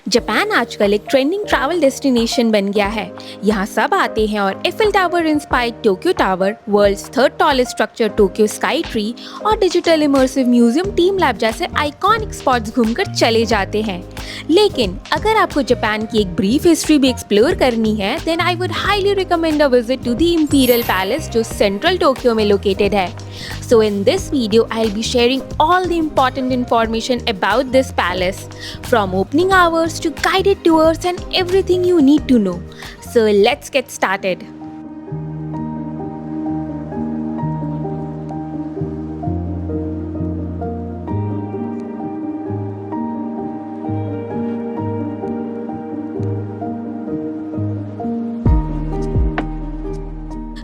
Japan आजकल एक trending travel destination बन गया है। यहाँ सब आते हैं और Eiffel tower inspired Tokyo tower, world's third tallest structure Tokyo sky tree और digital immersive museum team lab जैसे आइकॉनिक स्पॉट्स घूमकर चले जाते हैं। लेकिन अगर आपको जापान की एक ब्रीफ हिस्ट्री भी एक्सप्लोर करनी है, then I would highly recommend a visit to the imperial palace जो सेंट्रल टोक्यो में लोकेटेड है। So in this video, I'll be sharing all the important information about this palace, from opening hours to guided tours and everything you need to know. So let's get started.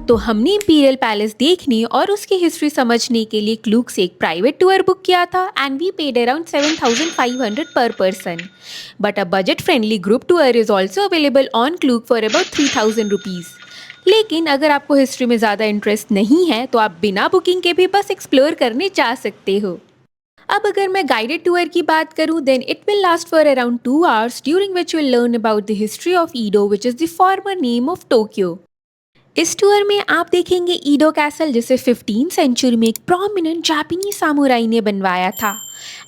तो हमने imperial palace देखने और उसकी history समझने के लिए Klook से एक प्राइवेट टूर बुक किया था एंड वी पेड अराउंड 7,500 पर person. But a budget friendly group tour is also available on Klook for about 3,000 rupees. लेकिन अगर आपको हिस्ट्री में ज़्यादा इंटरेस्ट नहीं है तो आप बिना बुकिंग के भी बस एक्सप्लोर करने जा सकते हो। अब अगर मैं गाइडेड टूर की बात करूं, then it will last for around 2 hours during which will learn about the history of Edo which is the former name of Tokyo. इस टूर में आप देखेंगे ईडो कैसल जिसे 15th सेंचुरी में एक प्रोमिनेंट जापानीज सामुराई ने बनवाया था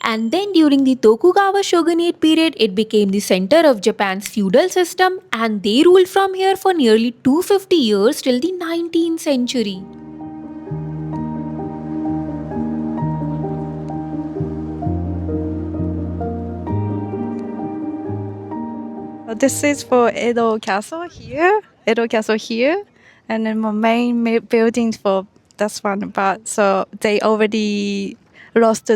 and then during the Tokugawa shogunate period it became the centre of Japan's feudal system and they ruled from here for nearly 250 years till the 19th century. This is for Edo Castle here, and then my main buildings for this one. But so they already lost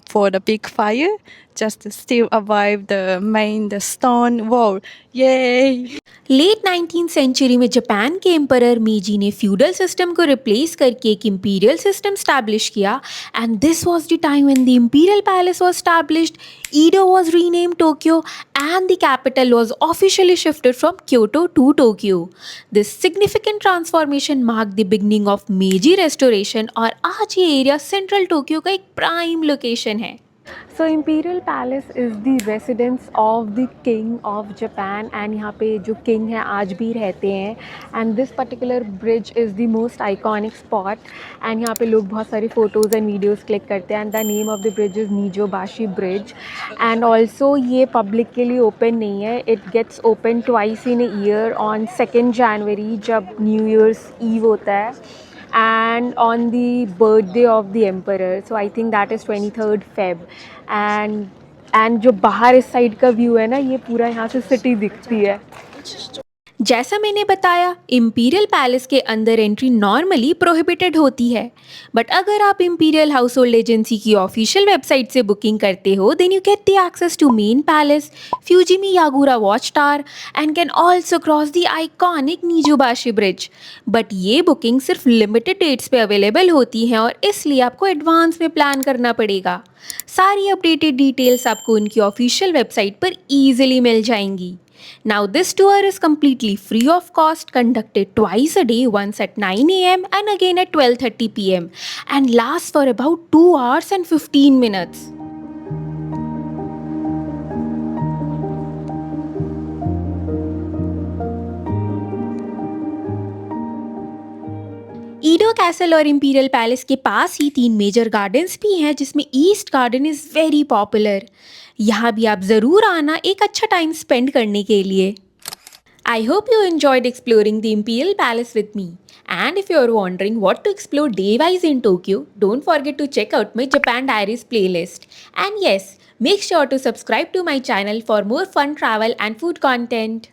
for the big fire, just to still survive the stone wall. Yay! Late 19th century में Japan के emperor Meiji ने feudal system को replace करके एक imperial system establish किया and this was the time when the imperial palace was established, Edo was renamed Tokyo and the capital was officially shifted from Kyoto to Tokyo. This significant transformation mark the beginning of Meiji restoration और आज ये area central Tokyo का एक prime location है। So imperial palace is the residence of the king of Japan and यहाँ पे जो king हैं आज भी रहते हैं and this particular bridge is the most iconic spot and यहाँ पे लोग बहुत सारी फ़ोटोज़ एंड वीडियोज़ क्लिक करते हैं and the name of the bridge is Nijubashi bridge and also ये पब्लिक के लिए ओपन नहीं है, it gets open twice in a year on 2nd जनवरी जब न्यू ईयर्स ईव होता है and on the birthday of the emperor, so I think that is 23rd Feb and जो बाहर इस साइड का व्यू है ना, ये पूरा यहाँ से सिटी दिखती है। जैसा मैंने बताया, इंपीरियल पैलेस के अंदर एंट्री नॉर्मली प्रोहिबिटेड होती है, बट अगर आप इंपीरियल हाउस होल्ड एजेंसी की ऑफिशियल वेबसाइट से बुकिंग करते हो, then you get the access to main palace, Fujimi Yagura watch tower and can also cross the iconic Nijubashi bridge. But ये बुकिंग सिर्फ लिमिटेड डेट्स पे अवेलेबल होती हैं और इसलिए आपको एडवांस में प्लान करना पड़ेगा। सारी अपडेटेड डिटेल्स आपको उनकी ऑफिशियल वेबसाइट पर ईजिली मिल जाएंगी। Now this tour is completely free of cost, conducted twice a day, once at 9 a.m. and again at 12:30 p.m. and lasts for about 2 hours and 15 minutes. ईडो castle और imperial palace के पास ही 3 major gardens भी हैं जिसमें east garden is very popular. यहाँ भी आप ज़रूर आना एक अच्छा टाइम स्पेंड करने के लिए। I hope you enjoyed exploring the Imperial Palace with me. And if you are wondering what to explore day-wise in Tokyo, don't forget to check out my Japan Diaries playlist. And yes, make sure to subscribe to my channel for more fun travel and food content.